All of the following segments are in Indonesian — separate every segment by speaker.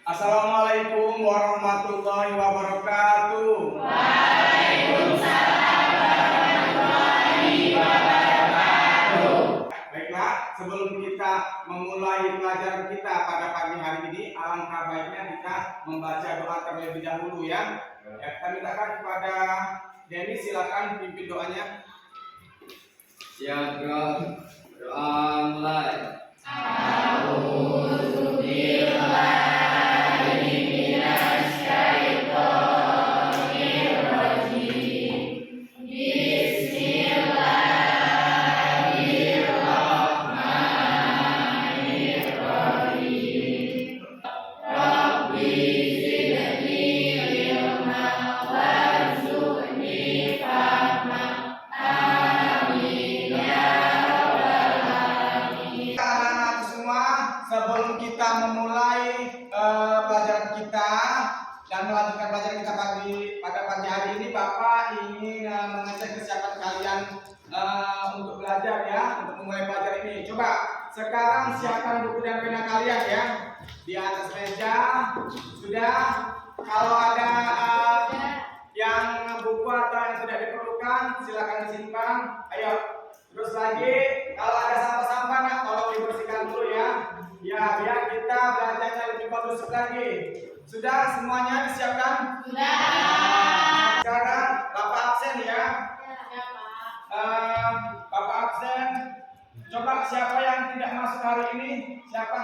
Speaker 1: Assalamualaikum warahmatullahi wabarakatuh.
Speaker 2: Waalaikumsalam warahmatullahi wabarakatuh.
Speaker 1: Baiklah, sebelum kita memulai pelajaran kita pada pagi hari ini, alangkah baiknya kita membaca doa terlebih dahulu ya. Kita mintakan kepada Denny, silakan pimpin doanya.
Speaker 3: Siapkan doa mulai.
Speaker 1: Sebelum kita memulai pelajaran kita dan melanjutkan pelajaran kita pada pagi hari ini, Bapak ingin mengecek kesiapan kalian untuk belajar ya, untuk memulai pelajaran ini. Coba sekarang siapkan buku dan pena kalian ya di atas meja. Sudah? Kalau ada yang buku atau yang tidak diperlukan, silakan disimpan. Ayo, terus lagi kalau ada sampah-sampah, nah tolong dibersihkan dulu ya. Ya, biar kita belajarnya lebih bagus lagi. Sudah semuanya disiapkan?
Speaker 2: Sudah.
Speaker 1: Sekarang Bapak absen ya. Bapak absen. Coba siapa yang tidak masuk hari ini? Siapa?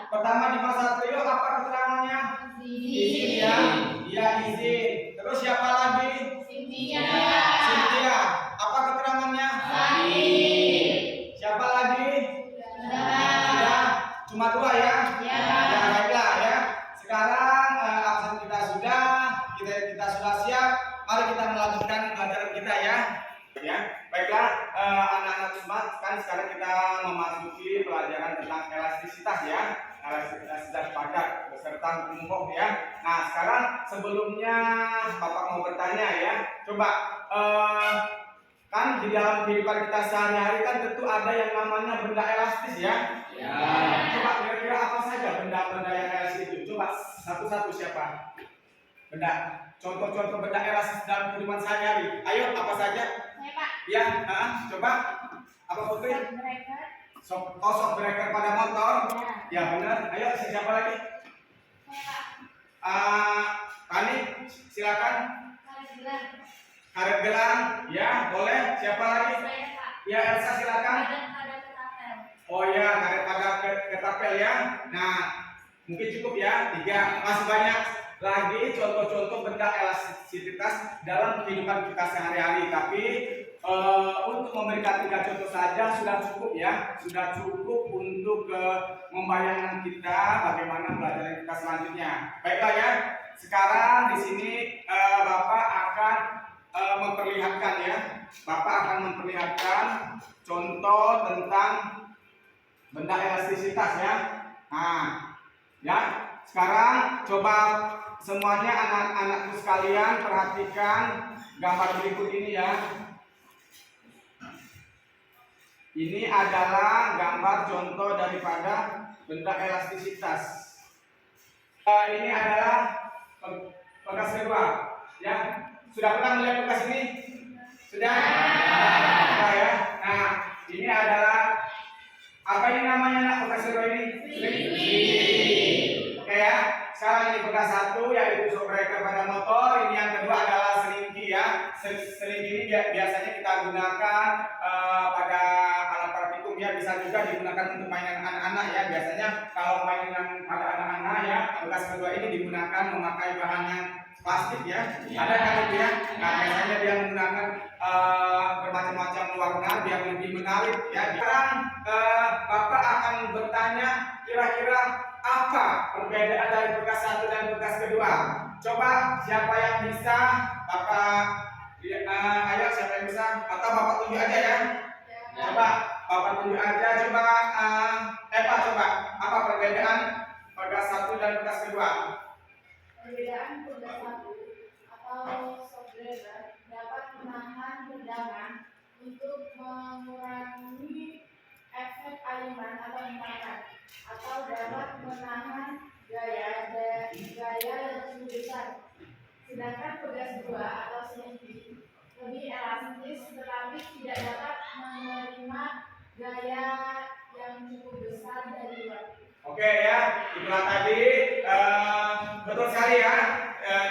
Speaker 1: Pertama Dimas Satrio, apa keterangannya? Izin ya. Iya, izin. Terus siapa lagi? Cynthia. Apa keterangannya? Siapa lagi? Sudah. Cuma dua ya? Ya, baiklah ya. Sekarang absen kita sudah, kita sudah siap. Mari kita melanjutkan pelajaran kita ya. Ya, baiklah anak-anak smart, kan sekarang kita memasuki pelajaran tentang elastisitas ya. Elastisitas padat beserta hukum Hooke ya. Nah, sekarang sebelumnya Bapak mau bertanya ya. Coba kan di dalam kehidupan kita sehari-hari kan tentu ada yang namanya benda elastis ya.
Speaker 3: Ya.
Speaker 1: Coba kira-kira apa saja benda-benda yang elastis itu? Coba satu-satu siapa? Benda. Contoh-contoh benda elastis dalam kehidupan sehari-hari. Ayo, apa saja? Ya, coba. Apa Putri? Shock breaker pada motor. Ya benar. Ayo, siapa lagi? Kani, silakan. Karet gelang, ya boleh. Siapa lagi? Ya Elsa silakan. Oh ya, karet pada ketapel ya. Nah, mungkin cukup ya. 3, masih banyak lagi contoh-contoh benda elastisitas dalam kehidupan kita sehari-hari. Tapi untuk memberikan 3 contoh saja sudah cukup ya. Sudah cukup untuk membayangkan kita bagaimana pelajaran kita selanjutnya. Baiklah ya. Sekarang di sini Bapak akan memperlihatkan ya. Bapak akan memperlihatkan contoh tentang benda elastisitas ya. Nah, ya. Sekarang coba semuanya anak-anakku sekalian perhatikan gambar berikut ini ya. Ini adalah gambar contoh daripada benda elastisitas. Ini adalah bekas kedua ya. Sudah pernah melihat bekas ini? Sudah? Nah, ya. Nah, ini adalah apa ini namanya nak bekas kedua ini? Oke ya. Sekarang ini bekas satu yaitu shock breaker pada motor. Ini yang kedua adalah selingki ya. Selingki ini biasanya kita gunakan pada alat praktikum ya. Bisa juga digunakan untuk mainan anak-anak ya. Biasanya kalau mainan pada anak-anak ya, bekas kedua ini digunakan memakai bahan yang plastik ya. Ada kan itu ya. Nah, biasanya dia menggunakan bermacam-macam warna biar lebih menarik ya. Sekarang Bapak akan bertanya kira-kira apa perbedaan dari bekas satu dan bekas kedua? Coba siapa yang bisa? Bapak ayo siapa yang bisa? Atau Bapak tunjuk aja ya? Coba Bapak tunjuk aja. Coba Eva coba apa perbedaan bekas satu dan bekas kedua?
Speaker 2: Perbedaan bekas satu atau shock breaker dapat menahan tendangan untuk mengurangi efek aliman atau hentakan, atau dapat menahan gaya yang cukup besar. Sedangkan pegas 2 atau safety lebih elastis tetapi tidak dapat menerima gaya yang cukup besar dari luar.
Speaker 1: Oke ya, itulah tadi betul sekali ya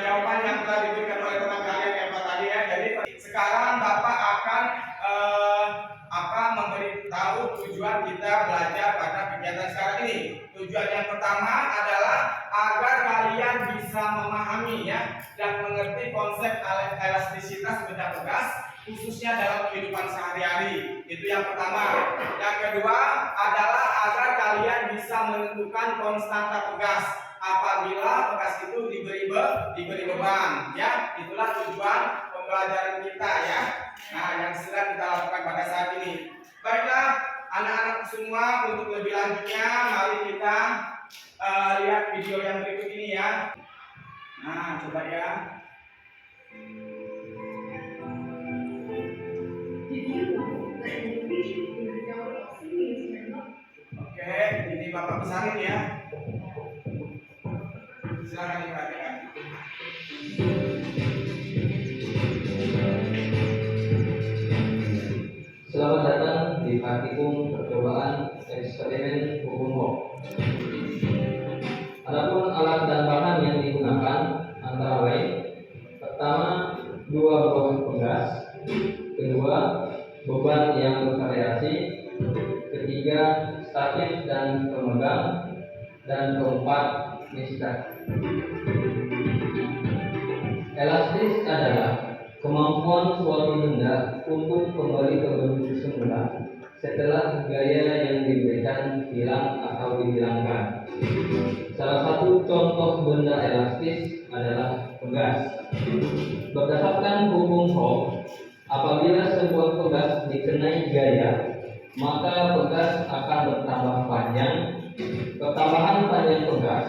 Speaker 1: jawaban yang telah diberikan oleh teman kalian yang tadi ya. Jadi sekarang Bapak akan memberitahu tujuan kita belajar pada kegiatan sekarang ini. Tujuan yang pertama adalah agar kalian bisa memahami ya dan mengerti konsep elastisitas benda pegas khususnya dalam kehidupan sehari-hari. Itu yang pertama. Yang kedua adalah agar kalian bisa menentukan konstanta pegas apabila pegas itu diberi beban ya. Itulah tujuan pembelajaran kita ya. Nah, yang sedang kita lakukan pada saat ini. Baiklah anak-anak semua, untuk lebih lanjutnya mari kita lihat video yang berikut ini ya. Nah, coba ya. Oke, ini Bapak pesanin ya. Silakan diperhatikan.
Speaker 3: Selamat datang di praktikum percobaan eksperimen hukum Hall. Adapun alat dan bahan yang digunakan antara lain: pertama, 2 buah pegas; kedua, beban yang bervariasi; ketiga, statif dan pemegang; dan keempat, mistar. Elastis adalah kemampuan suatu benda untuk kembali ke bentuk semula setelah gaya yang diberikan hilang atau dihilangkan. Salah satu contoh benda elastis adalah pegas. Berdasarkan hukum Hall, apabila sebuah pegas dikenai gaya, maka pegas akan bertambah panjang. Pertambahan panjang pegas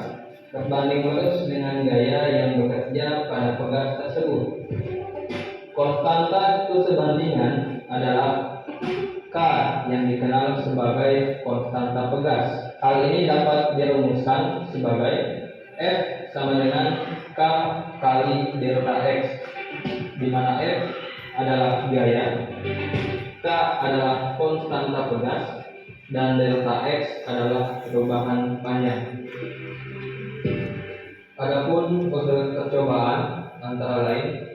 Speaker 3: berbanding lurus dengan gaya yang bekerja pada pegas tersebut. Konstanta kesebandingan adalah K yang dikenal sebagai konstanta pegas. Hal ini dapat dirumuskan sebagai F sama dengan K kali delta X, di mana F adalah gaya, K adalah konstanta pegas, dan delta X adalah perubahan panjang. Adapun metode percobaan antara lain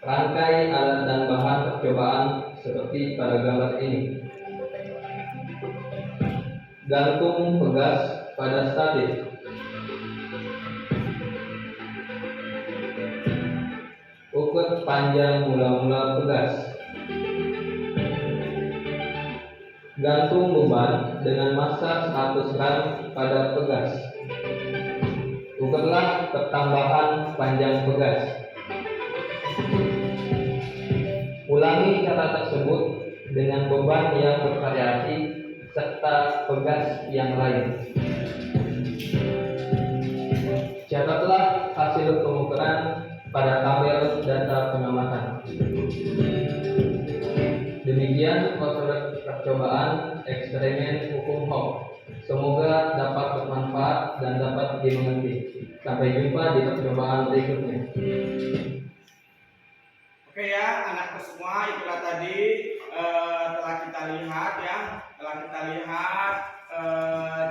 Speaker 3: rangkai alat dan bahan percobaan seperti pada gambar ini. Gantung pegas pada statif. Ukur panjang mula-mula pegas. Gantung beban dengan massa 100 gram pada pegas. Ukurlah pertambahan panjang pegas. Ulangi cara tersebut dengan beban yang bervariasi serta pegas yang lain. Catatlah hasil pengukuran pada tabel data pengamatan. Demikian metode percobaan eksperimen hukum Hall. Semoga dapat bermanfaat dan dapat dimengerti. Sampai jumpa di percobaan berikutnya.
Speaker 1: Oke ya, anakku semua, itulah tadi telah kita lihat ya,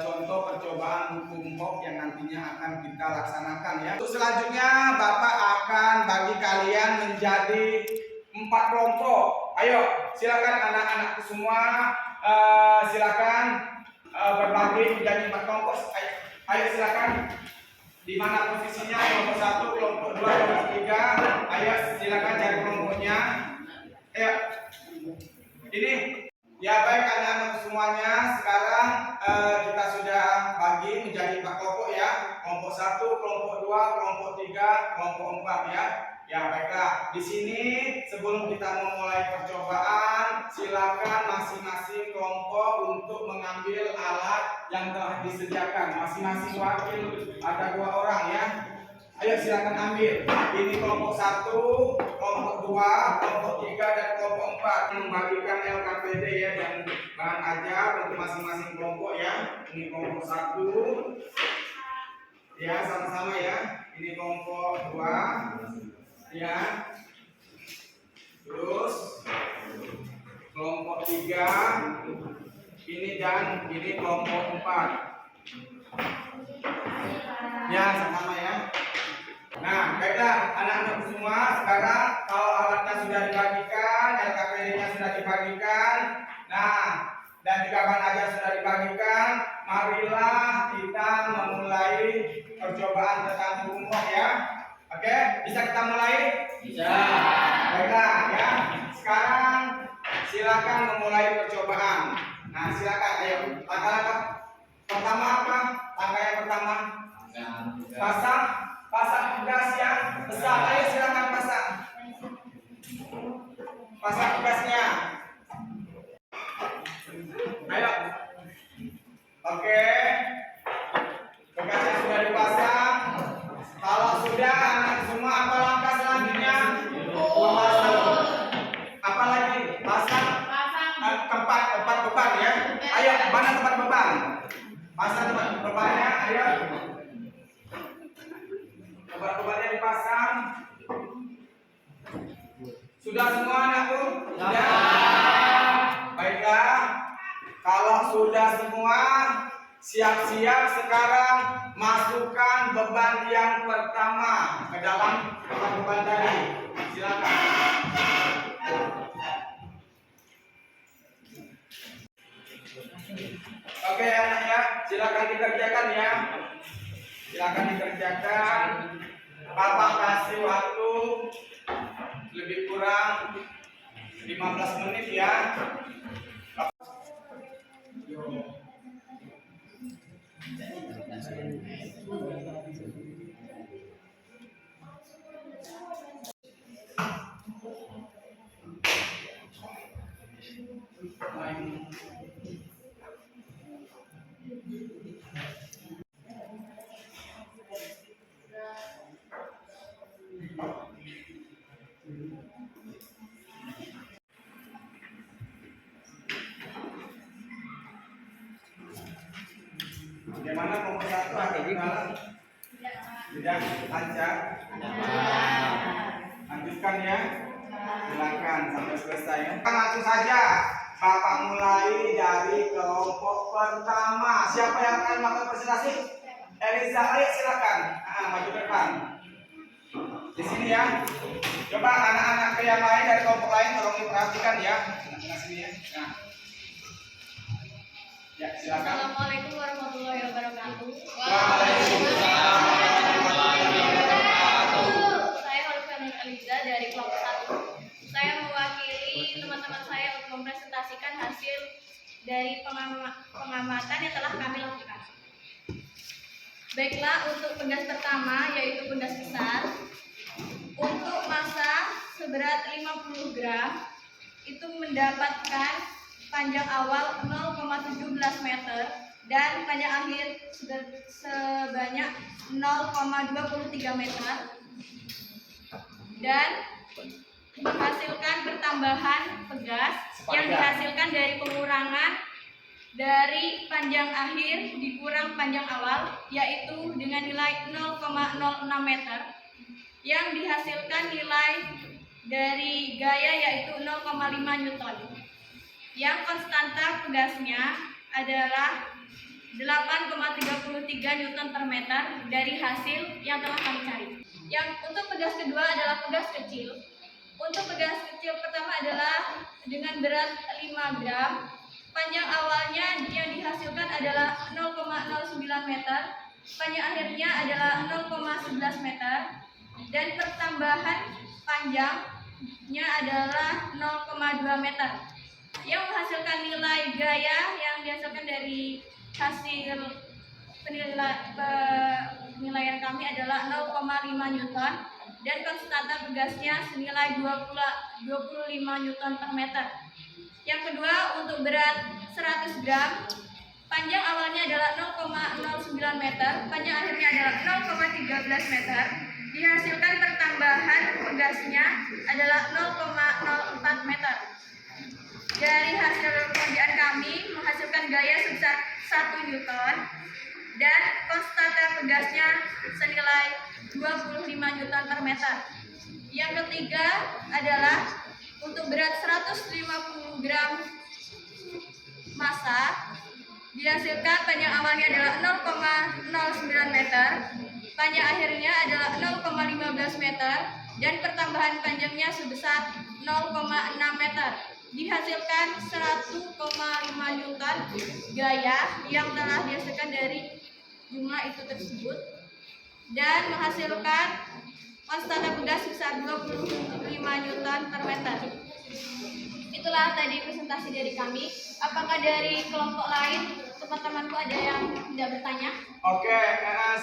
Speaker 1: contoh percobaan hukum Hall yang nantinya akan kita laksanakan ya. Untuk selanjutnya Bapak akan bagi kalian menjadi 4 kelompok. Ayo, silakan anak-anakku semua, silakan berbagi menjadi 4 kelompok. Ayo silakan. Di mana posisinya? Kelompok 1, kelompok 2, kelompok 3. Ayo silakan cari kelompoknya. Ayo. Ini ya, baik anak-anak semuanya. Sekarang kita sudah bagi menjadi 4 kelompok ya. Kelompok 1, kelompok 2, kelompok 3, kelompok 4 ya. Ya baiklah, di sini sebelum kita memulai percobaan, silakan masing-masing kelompok untuk mengambil alat yang telah disediakan. Masing-masing wakil ada 2 orang ya. Ayo silakan ambil. Ini kelompok 1, kelompok 2, kelompok 3, dan kelompok 4. Membagikan LKPD ya dan bahan ajar untuk masing-masing kelompok ya. Ini kelompok 1. Ya, sama-sama ya. Ini kelompok 2. Ya. Terus kelompok 3. Ini dan ini kelompok 4. Ya, sama-sama ya. Nah, baiklah anak-anak semua, sekarang kalau alatnya sudah dibagikan, LKPD-nya sudah dibagikan, nah, dan juga bahan ajar sudah dibagikan, marilah kita memulai percobaan tentang umum ya. Oke, bisa kita mulai?
Speaker 3: Bisa.
Speaker 1: Baiklah ya. Sekarang silakan memulai percobaan. Nah, silakan ayo. Langkah-langkah pertama apa? Langkah yang pertama pasang tugas yang besar. Ayo silakan pasang tugasnya. Ayo. Oke. Tugasnya sudah dipasang. Kalau sudah anak semua, apa langkah selanjutnya? Memasang. Apa lagi? Pasang tempat beban ya. Ayo, mana tempat beban? Pasang tempat bebannya. Ayo. Bebannya dipasang. Sudah semua anakku? Sudah. Baiklah. Kalau sudah semua, siap-siap sekarang masukkan beban yang pertama ke dalam beban tadi. Silakan. Oke anak ya, silakan dikerjakan ya. Silakan dikerjakan. Bapak kasih waktu lebih kurang 15 menit ya. Bagaimana kelompok 1 akan kenalan? Tidak lancar? Lanjutkan ya. Silakan sampai selesai ya. Langsung saja Bapak mulai dari kelompok pertama. Siapa yang akan melakukan presentasi? Eliza, ayo silakan. Maju ke depan. Di sini ya. Coba anak-anak yang lain dari kelompok lain tolong diperhatikan ya. Nah, sini ya. Nah. Ya, silakan.
Speaker 4: Assalamualaikum warahmatullahi wabarakatuh.
Speaker 1: Waalaikumsalam warahmatullahi wabarakatuh.
Speaker 4: Saya Olivia Eliza dari kelompok 1. Saya mewakili teman-teman saya untuk mempresentasikan hasil dari pengamatan yang telah kami lakukan. Baiklah, untuk tugas pertama yaitu tugas besar. Untuk massa seberat 50 gram itu mendapatkan panjang awal 0,17 meter dan panjang akhir sebanyak 0,23 meter dan menghasilkan pertambahan pegas yang dihasilkan dari pengurangan dari panjang akhir dikurang panjang awal yaitu dengan nilai 0,06 meter yang dihasilkan nilai dari gaya yaitu 0,5 Newton. Yang konstanta pegasnya adalah 8,33 Newton per meter dari hasil yang telah kami cari. Yang untuk pegas kedua adalah pegas kecil. Untuk pegas kecil pertama adalah dengan berat 5 gram. Panjang awalnya yang dihasilkan adalah 0,09 meter. Panjang akhirnya adalah 0,11 meter. Dan pertambahan panjangnya adalah 0,2 meter. Yang menghasilkan nilai gaya yang dihasilkan dari hasil penilaian kami adalah 0,5 Newton dan konstanta pegasnya senilai 25 Newton per meter. Yang kedua, untuk berat 100 gram, panjang awalnya adalah 0,09 meter, panjang akhirnya adalah 0,13 meter, dihasilkan pertambahan pegasnya adalah 0,04 meter. Dari hasil pekerjaan kami menghasilkan gaya sebesar 1 Newton dan konstanta pegasnya senilai 25 Newton per meter. Yang ketiga adalah untuk berat 150 gram massa dihasilkan panjang awalnya adalah 0,09 meter, panjang akhirnya adalah 0,15 meter, dan pertambahan panjangnya sebesar 0,6 meter. Dihasilkan 1,5 Newton gaya yang telah dihasilkan dari jumlah itu tersebut dan menghasilkan konstanta pegas sebesar 25 Newton per meter. Itulah tadi presentasi dari kami. Apakah dari kelompok lain teman-temanku ada yang tidak bertanya?
Speaker 1: Oke,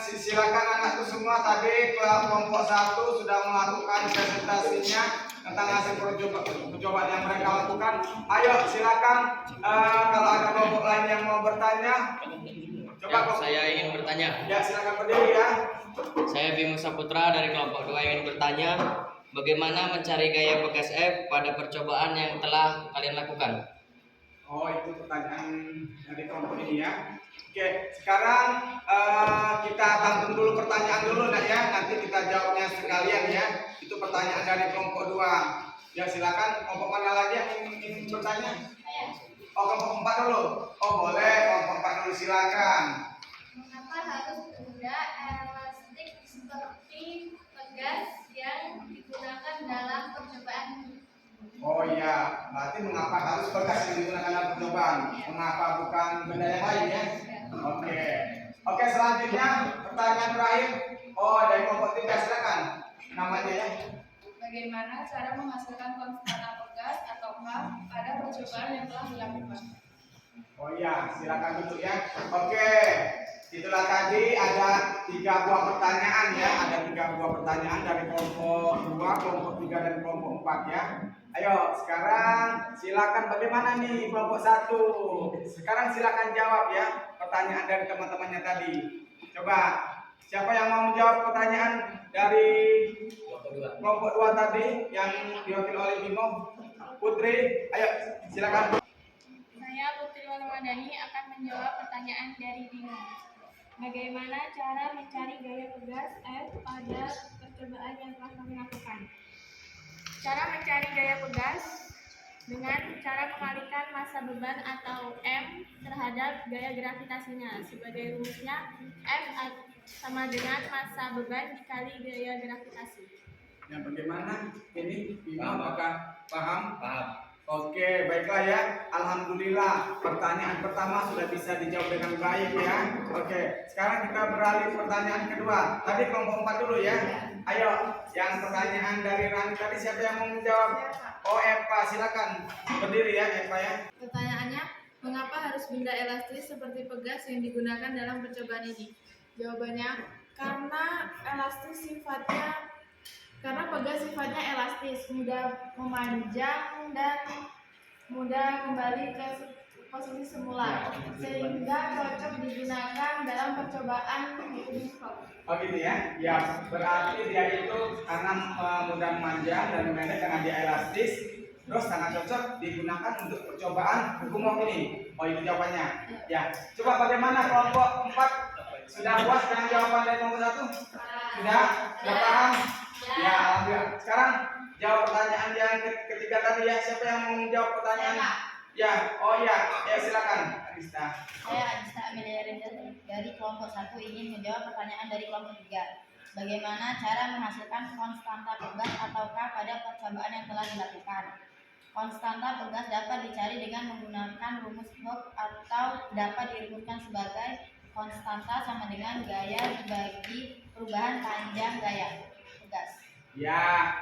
Speaker 1: silakan anakku semua. Tadi kelompok 1 sudah melakukan presentasinya tentang hasil percobaan yang mereka lakukan. Ayo silakan, kalau ada kelompok lain yang mau bertanya, coba
Speaker 5: Ya, saya ingin bertanya.
Speaker 1: Ya, silakan berdiri ya.
Speaker 5: Saya Bima Saputra dari kelompok 2 ingin bertanya, bagaimana mencari gaya pegas F pada percobaan yang telah kalian lakukan?
Speaker 1: Oh, itu pertanyaan dari kelompok ini ya. Oke, sekarang kita tampung dulu pertanyaan dulu nak ya. Nanti kita jawabnya sekalian ya. Itu pertanyaan dari kelompok 2. Ya, silakan. Kelompok mana lagi yang ingin bertanya? Oh, kelompok 4 dulu. Oh, boleh. Kelompok 4 dulu, silakan.
Speaker 4: Mengapa harus benda elastik seperti pegas yang digunakan dalam percobaan?
Speaker 1: Oh iya, berarti mengapa harus bekas yang digunakan dalam percobaan? Mengapa bukan benda yang lain ya? Oke. Oke, selanjutnya pertanyaan terakhir. Oh, dari kelompok 3, silakan. Namanya ya.
Speaker 2: Bagaimana cara menghasilkan konstanta pegas atau K pada percobaan yang telah dilakukan?
Speaker 1: Oh iya, silakan duduk ya. Oke. Itulah tadi ada 3 buah pertanyaan ya. Ada 3 buah pertanyaan dari kelompok 2, kelompok 3 dan kelompok 4 ya. Ayo, sekarang silakan bagaimana nih kelompok 1? Sekarang silakan jawab ya pertanyaan dari teman-temannya tadi. Coba, siapa yang mau menjawab pertanyaan dari kelompok 2 tadi yang diwakili oleh Bimo? Putri, ayo silakan.
Speaker 4: Saya Putri Wanawadani akan menjawab pertanyaan dari Bimo. Bagaimana cara mencari gaya pegas F pada percobaan yang telah kami lakukan? Cara mencari gaya pegas dengan cara mengalihkan massa beban atau M terhadap gaya gravitasinya. Sebagai rumusnya, F sama dengan massa beban dikali gaya gravitasi.
Speaker 1: Yang bagaimana ini? Bimo, apakah paham?
Speaker 5: Paham.
Speaker 1: Oke, baiklah ya. Alhamdulillah, pertanyaan pertama sudah bisa dijawab dengan baik ya. Oke, sekarang kita beralih pertanyaan kedua. Tadi kelompok 4 dulu ya. Ayo, yang pertanyaan dari Rani tadi siapa yang mau menjawab? Oh, Eva, silakan berdiri ya, Eva ya.
Speaker 2: Pertanyaannya, mengapa harus benda elastis seperti pegas yang digunakan dalam percobaan ini? Jawabannya, karena pegas sifatnya elastis, mudah memanjang dan mudah kembali ke posisi semula, sehingga cocok digunakan dalam percobaan mikroskop.
Speaker 1: Oh gitu ya. Ya, berarti dia itu karena mudah memanjang dan memendek karena dia elastis, terus sangat cocok digunakan untuk percobaan hukum ini. Oh, itu jawabannya. Ya, coba bagaimana kelompok 4? Sudah puas dengan jawaban dari kelompok 1? Sudah? Sudah paham? Ya, alhamdulillah. Sekarang jawab pertanyaan yang ketiga tadi ya. Siapa yang mau menjawab pertanyaan? Ya, oh ya, ya silakan. Adista.
Speaker 6: Saya Adista Amelia Render dari kelompok 1 ingin menjawab pertanyaan dari kelompok 3. Bagaimana cara menghasilkan konstanta pegas atau K pada percobaan yang telah dilakukan? Konstanta pegas dapat dicari dengan menggunakan rumus Hooke atau dapat dirumuskan sebagai konstanta sama dengan gaya dibagi perubahan panjang gaya pegas.
Speaker 1: Ya,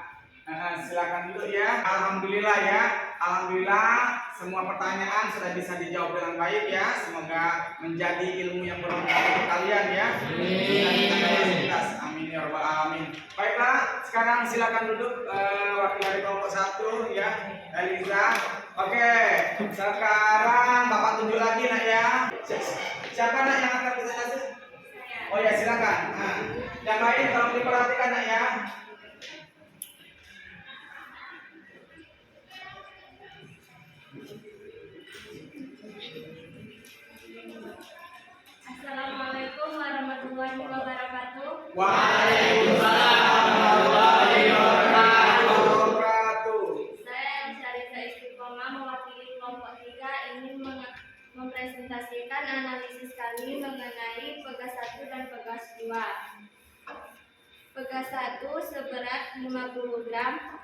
Speaker 1: silakan dulu ya. Alhamdulillah ya. Alhamdulillah semua pertanyaan sudah bisa dijawab dengan baik ya. Semoga menjadi ilmu yang bermanfaat untuk kalian ya. Amin. Amin ya rabbal alamin. Baiklah, sekarang silakan duduk wakil dari kelompok 1 ya, Eliza. Oke, sekarang Bapak tunjuk lagi nak ya. Siapa nak yang akan presentasi? Oh ya silakan. Yang lain tolong diperhatikan nak ya.
Speaker 4: Assalamualaikum warahmatullahi wabarakatuh.
Speaker 1: Waalaikumsalam warahmatullahi wabarakatuh.
Speaker 4: Saya Syarifah Istiqomah mewakili kelompok 3 ingin mempresentasikan analisis kami mengenai pegas 1 dan pegas 2. Pegas 1 seberat 50 gram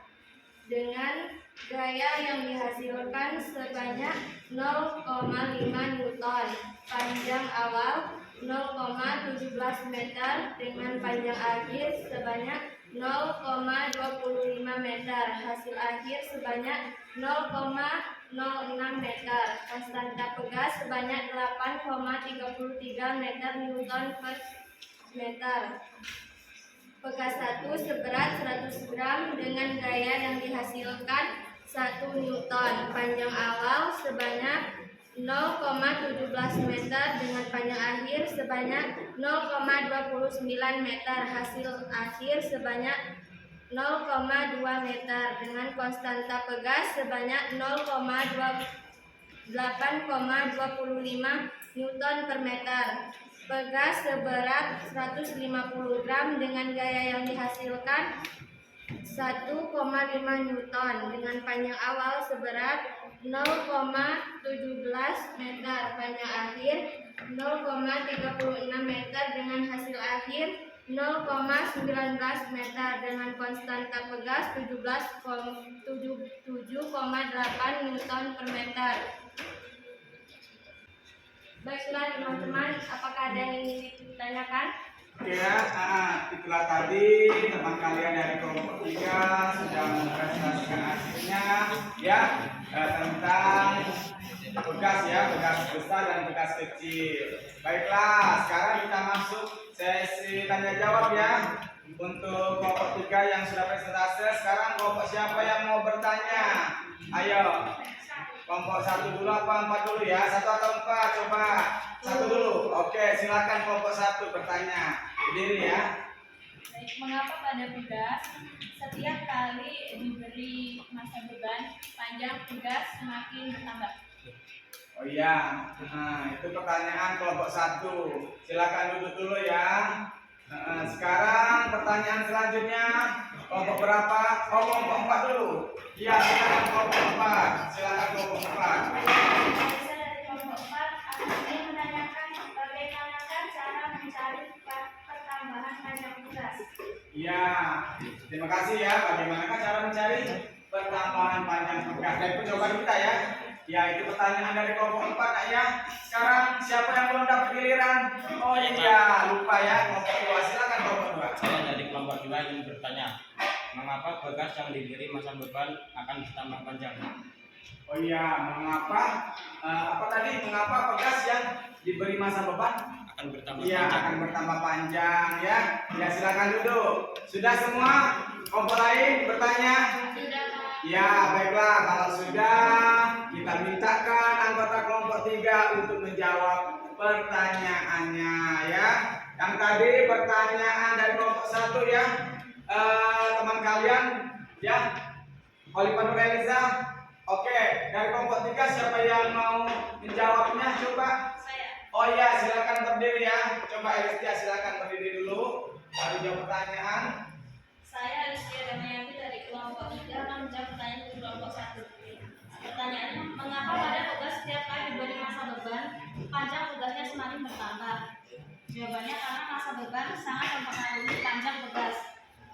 Speaker 4: dengan gaya yang dihasilkan sebanyak 0,5 Newton, panjang awal 0,17 meter dengan panjang akhir sebanyak 0,25 meter, hasil akhir sebanyak 0,06 meter, konstanta pegas sebanyak 8,33 meter Newton per meter. Pegas 1 seberat 100 gram dengan gaya yang dihasilkan 1 Newton, panjang awal sebanyak 0,17 meter dengan panjang akhir sebanyak 0,29 meter, hasil akhir sebanyak 0,2 meter dengan konstanta pegas sebanyak 8,25 Newton per meter. Pegas seberat 150 gram dengan gaya yang dihasilkan 1,5 Newton dengan panjang awal seberat 0,17 meter, panjang akhir 0,36 meter dengan hasil akhir 0,19 meter dengan konstanta pegas 7,8 Newton per meter. Baiklah teman-teman, apakah ada yang ingin ditanyakan?
Speaker 1: Ya, itulah tadi teman kalian dari kelompok 3 sudah mempresentasikan hasilnya ya tentang pegas ya, pegas besar dan pegas kecil. Baiklah, sekarang kita masuk sesi tanya jawab ya. Untuk kelompok 3 yang sudah presentasi, sekarang kelompok siapa yang mau bertanya? Ayo. Kelompok 1 dulu apa 4 dulu ya? 1 atau 4? Coba 1 dulu. Oke, silakan kelompok 1 bertanya. Berdiri ya.
Speaker 4: Baik, mengapa pada pegas setiap kali diberi masa beban panjang pegas semakin bertambah?
Speaker 1: Oh iya, itu pertanyaan kelompok 1. Silakan duduk dulu ya. Sekarang pertanyaan selanjutnya kelompok berapa? Oh, kelompok 4 dulu. Iya, silakan kelompok 4. Silakan kelompok 4.
Speaker 4: Saya dari kelompok 4 ingin menanyakan bagaimanakah cara mencari pertambahan panjang pegas?
Speaker 1: Iya, terima kasih ya. Bagaimanakah cara mencari pertambahan panjang pegas dari percobaan kita ya? Ya, itu pertanyaan dari kelompok 4 nak ya. Sekarang siapa yang belum dapat giliran? Oh iya, lupa ya. Kelompok 2, silakan kelompok 2.
Speaker 7: Saya dari kelompok 2 ingin bertanya, mengapa pegas yang diberi masa beban akan bertambah panjang?
Speaker 1: Oh iya, mengapa? Apa tadi? Mengapa pegas yang diberi masa beban?
Speaker 7: Akan bertambah
Speaker 1: Iya,
Speaker 7: panjang.
Speaker 1: akan bertambah panjang ya. Ya, silakan duduk. Sudah semua? Kelompok lain bertanya?
Speaker 4: Sudah, Pak.
Speaker 1: Ya, baiklah. Kalau sudah, kita mintakan anggota kelompok 3 untuk menjawab pertanyaannya ya. Yang tadi pertanyaan dari kelompok 1 ya. Teman kalian ya. Oliver Nur Eliza. Oke, dari kelompok 3 siapa yang mau menjawabnya? Coba.
Speaker 4: Saya.
Speaker 1: Oh iya, silakan berdiri ya. Coba Elistia silakan berdiri dulu. Baru jawab pertanyaan.
Speaker 4: Saya Rizky Damayanti dari kelompok 3 akan menjawab pertanyaan dari kelompok 1. Pertanyaannya, mengapa pada pegas setiap kali diberi masa beban, panjang pegasnya semakin bertambah? Jawabannya karena masa beban sangat mempengaruhi panjang pegas.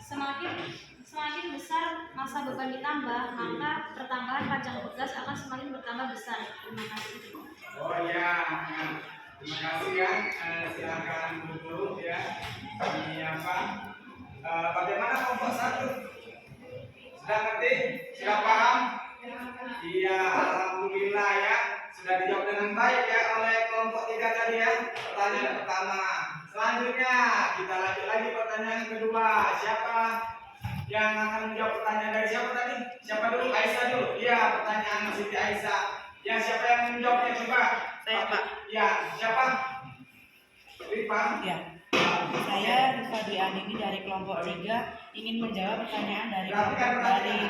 Speaker 4: Semakin besar masa beban ditambah, maka pertambahan panjang pegas akan semakin bertambah besar. Terima kasih.
Speaker 1: Oh iya, terima kasih ya. Silakan duduk ya. Ini apa? Bagaimana kelompok 1? Sudah ngerti? Sudah paham? Iya, alhamdulillah ya. Sudah dijawab dengan baik ya oleh kelompok 3 tadi ya. Pertanyaan pertama. Selanjutnya kita lanjut lagi pertanyaan kedua. Siapa yang akan menjawab pertanyaan dari siapa tadi? Siapa dulu? Aisyah dulu. Iya, pertanyaan Siti Aisyah. Ya, siapa yang menjawabnya coba?
Speaker 8: Saya, Pak.
Speaker 1: Ya, siapa? Rifa.
Speaker 8: Ya.
Speaker 2: Saya Rifa Dianini dari kelompok 3 ingin menjawab pertanyaan dari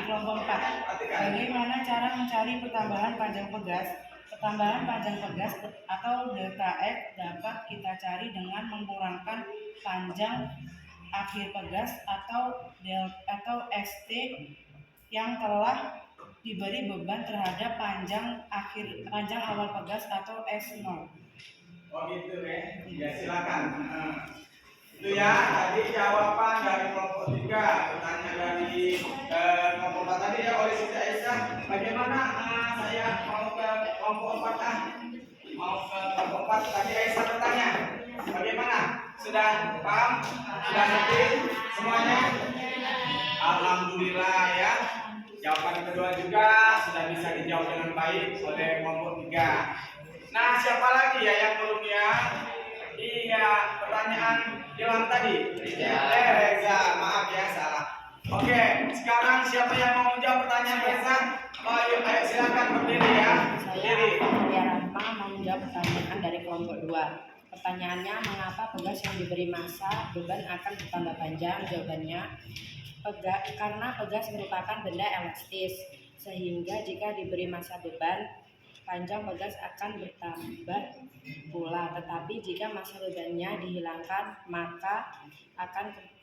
Speaker 2: kelompok 4. Bagaimana cara mencari pertambahan panjang pegas? Pertambahan panjang pegas atau delta X dapat kita cari dengan mengurangkan panjang akhir pegas atau XT yang telah diberi beban terhadap panjang awal pegas atau S0.
Speaker 1: Oh gitu ya. Ya silakan. Itu ya tadi jawaban dari kelompok 3. Pertanyaan dari kelompok 4 tadi ya oleh Siti Aisyah. Bagaimana saya mau ke kelompok 4 mau ke kelompok 4 tadi Aisyah bertanya. Bagaimana? Sudah paham? Sudah ngerti semuanya? Alhamdulillah ya. Jawaban kedua juga sudah bisa dijawab dengan baik oleh kelompok 3. Nah, siapa lagi ya yang belum ya? Iya, pertanyaan Ilham tadi. Reza, maaf ya salah. Oke, sekarang siapa yang mau menjawab pertanyaan Reza? Oh, ayo silakan berdiri ya. Berdiri.
Speaker 2: Saya Rahma mau menjawab pertanyaan dari kelompok 2. Pertanyaannya, mengapa pegas yang diberi massa beban akan bertambah panjang? Jawabannya, karena pegas merupakan benda elastis, sehingga jika diberi massa beban, panjang pegas akan bertambah pula. Tetapi jika massa bebannya dihilangkan, maka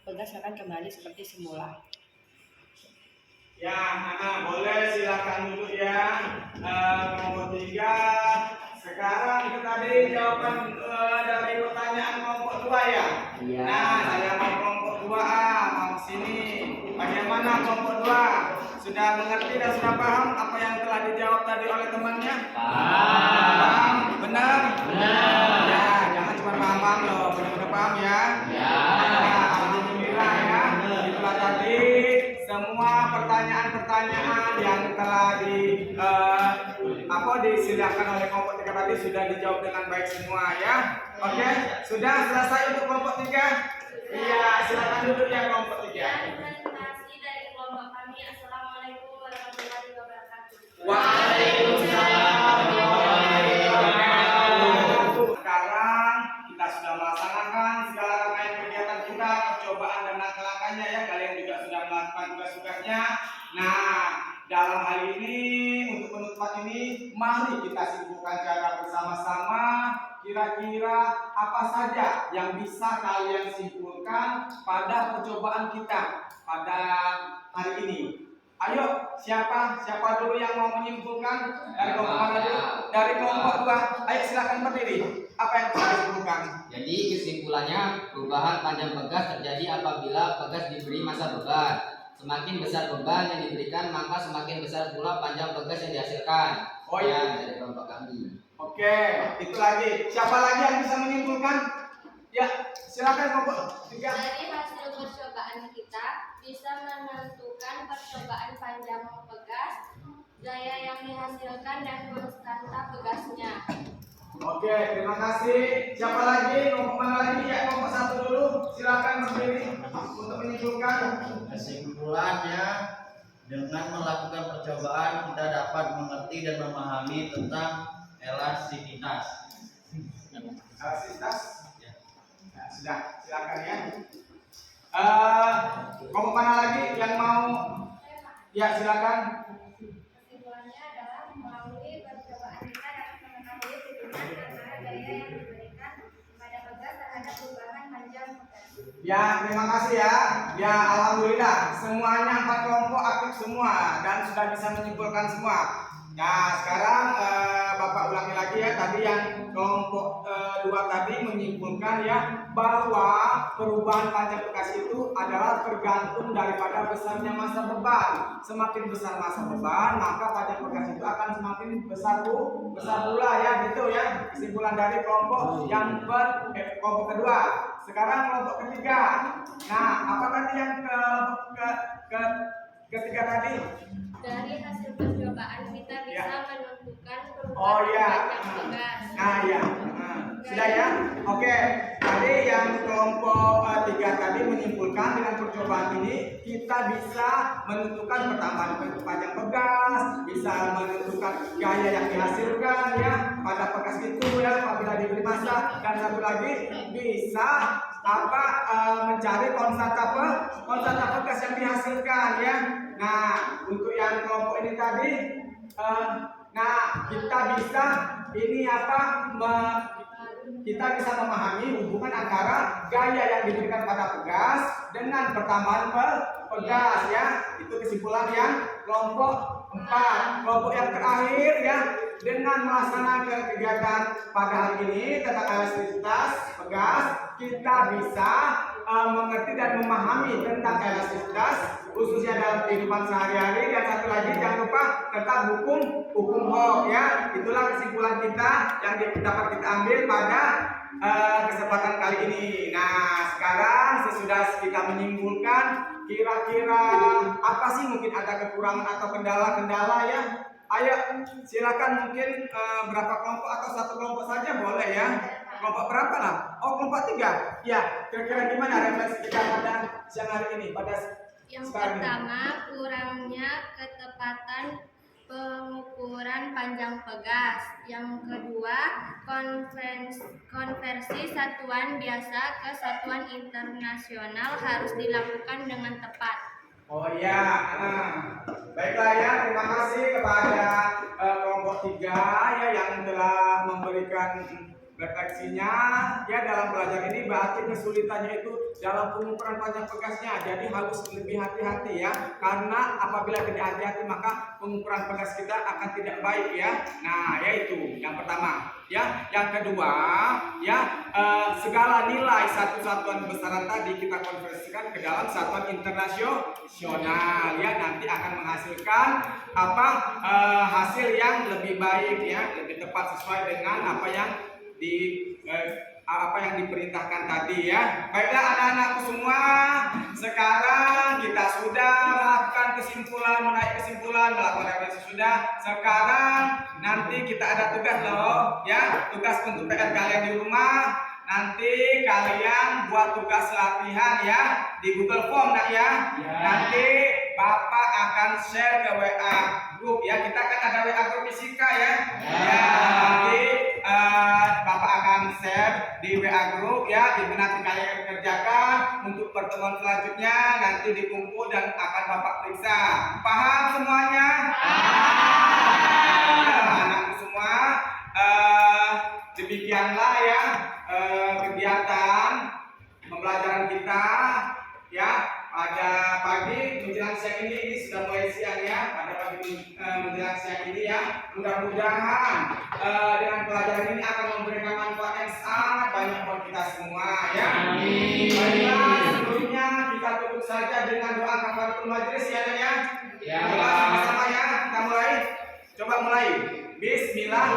Speaker 2: pegas akan kembali seperti semula.
Speaker 1: Ya, boleh silakan dulu ya. Kelompok 3. Sekarang itu tadi jawaban dari pertanyaan kelompok 2 ya.
Speaker 3: Iya.
Speaker 1: Nah, saya mau kelompok 2A mau sini. Bagaimana kelompok 2? Sudah mengerti dan sudah paham apa yang telah dijawab tadi oleh temannya? Paham. Benar? Benar. Ya, jangan cuma paham loh, benar-benar paham ya. Ya. Alhamdulillah ya. Itulah tadi semua pertanyaan-pertanyaan yang telah disilakan oleh kelompok 3 tadi sudah dijawab dengan baik semua ya. Oke, sudah selesai untuk kelompok 3? Iya, silakan duduk ya kelompok 3.
Speaker 4: Presentasi dari kelompok kami. Assalamualaikum warahmatullahi wabarakatuh.
Speaker 1: Waalaikumsalam warahmatullahi wabarakatuh. Sekarang kita sudah melaksanakan segala rangkaian kegiatan kita, percobaan dan langkah-langkahnya ya. Kalian juga sudah melakukan tugas-tugasnya. Nah, dalam hal ini untuk penutupan ini, mari kita simpulkan cara bersama-sama. Kira-kira apa saja yang bisa kalian simpulkan pada percobaan kita pada hari ini? Ayo, siapa dulu yang mau menyimpulkan? Dari kelompok mana dulu? Dari kelompok 2. Ayo silakan berdiri. Apa yang bisa disimpulkan?
Speaker 5: Jadi kesimpulannya perubahan panjang pegas terjadi apabila pegas diberi massa beban. Semakin besar beban yang diberikan, maka semakin besar pula panjang pegas yang dihasilkan.
Speaker 1: Oh iya.
Speaker 5: Ya, dari kelompok kami.
Speaker 1: Oke, itu lagi. Siapa lagi yang bisa menyimpulkan? Ya, silakan kelompok 3.
Speaker 4: Dari hasil percobaan kita bisa menentukan percobaan panjang pegas, gaya yang dihasilkan dan konstanta pegasnya.
Speaker 1: Oke, terima kasih. Siapa lagi? Kelompok mana lagi? Ya, kelompok 1 dulu. Silakan berdiri untuk menyimpulkan.
Speaker 8: Kesimpulannya, dengan melakukan percobaan kita dapat mengerti dan memahami tentang elastisitas.
Speaker 1: Elastisitas? Ya. Nah, sudah, silakan ya. Kelompok mana lagi yang mau? Ya, silakan.
Speaker 4: Kesimpulannya adalah melalui percobaan kita dapat mengetahui hubungan antara gaya yang diberikan pada pegas terhadap perubahan panjang pegas.
Speaker 1: Ya, terima kasih ya. Ya, alhamdulillah semuanya 4 kelompok aktif semua dan sudah bisa menyimpulkan semua. Nah, sekarang Bapak ulangi lagi ya. Tadi yang kelompok 2 tadi menyimpulkan ya bahwa perubahan panjang pegas itu adalah tergantung daripada besarnya massa beban. Semakin besar massa beban, maka panjang pegas itu akan semakin besar pula ya, gitu ya. Kesimpulan dari kelompok kelompok kedua. Sekarang kelompok ketiga. Nah, apa tadi yang ketiga tadi?
Speaker 4: Dari hasil percobaan kita bisa menentukan
Speaker 1: Oh
Speaker 4: perubahan
Speaker 1: ya.
Speaker 4: panjang pegas.
Speaker 1: Nah ya. Sudah ya. Oke. Tadi yang kelompok 3 tadi menyimpulkan dengan percobaan ini kita bisa menentukan pertambahan panjang pegas, bisa menentukan gaya yang dihasilkan ya pada pegas itu ya apabila diberi massa, dan satu lagi bisa mencari konstanta pegas yang dihasilkan ya. Nah, untuk yang kelompok ini tadi kita bisa kita bisa memahami hubungan antara gaya yang diberikan pada pegas dengan pertambahan pegas ya. Itu kesimpulan yang kelompok 4. Kelompok yang terakhir ya, dengan melaksanakan kegiatan pada hari ini tentang elastisitas pegas, kita bisa mengerti dan memahami tentang elastisitas khususnya dalam kehidupan sehari-hari. Dan satu lagi jangan lupa tentang hukum Hooke ya. Itulah kesimpulan kita yang dapat kita ambil pada kesempatan kali ini. Nah, sekarang sesudah kita menyimpulkan kira-kira apa sih mungkin ada kekurangan atau kendala-kendala ya. Ayo silakan, mungkin berapa kelompok atau satu kelompok saja boleh ya. Kelompok berapa lah? Oh, kelompok 3. Ya, kira-kira gimana refleksi kita pada siang hari ini?
Speaker 4: Yang pertama, kurangnya ketepatan pengukuran panjang pegas. Yang kedua, konversi satuan biasa ke satuan internasional harus dilakukan dengan tepat.
Speaker 1: Oh iya, baiklah ya, terima kasih kepada kelompok 3 ya yang telah memberikan refleksinya ya dalam belajar ini. Berarti kesulitannya itu dalam pengukuran panjang pegasnya, jadi harus lebih hati-hati ya, karena apabila tidak hati-hati maka pengukuran pegas kita akan tidak baik ya. Nah, yaitu yang pertama ya. Yang kedua ya, segala nilai satu satuan besaran tadi kita konversikan ke dalam satuan internasional ya, nanti akan menghasilkan hasil yang lebih baik ya, lebih tepat sesuai dengan apa yang diperintahkan tadi ya. Baiklah anak-anakku semua, sekarang kita sudah melakukan menaik kesimpulan, melakukan refleksi sudah. Sekarang nanti kita ada tugas loh ya, tugas untuk PR kalian di rumah. Nanti kalian buat tugas latihan ya di Google Form ya. Nanti Bapak akan share ke WA grup ya. Kita kan ada WA grup fisika ya. Nanti Bapak akan share di WA grup ya. Itu nanti kalian akan kerjakan untuk pertemuan selanjutnya. Nanti dikumpul dan akan Bapak periksa. Paham semuanya? Anakku semua, demikianlah ya kegiatan pembelajaran kita ya pada pagi menjelang siang ini sudah mulai siang ya, pada pagi menjelang siang ini ya. Mudah-mudahan dengan pelajaran ini akan memberikan manfaat yang sangat banyak buat kita semua ya. Baiklah, sebelumnya kita tutup saja dengan doa kafaratul majelis ya ya. Sama-sama ya, kita mulai. Coba mulai. Bismillah.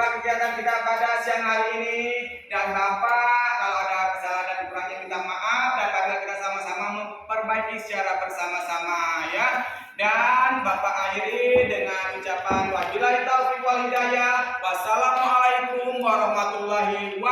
Speaker 1: Kegiatan kita pada siang hari ini, dan Bapak kalau ada kesalahan dan kurangnya minta maaf, dan marilah kita sama-sama memperbaiki secara bersama-sama ya. Dan Bapak akhiri dengan ucapan wabillahi taufiq wal hidayah. Wassalamualaikum warahmatullahi wabarakatuh.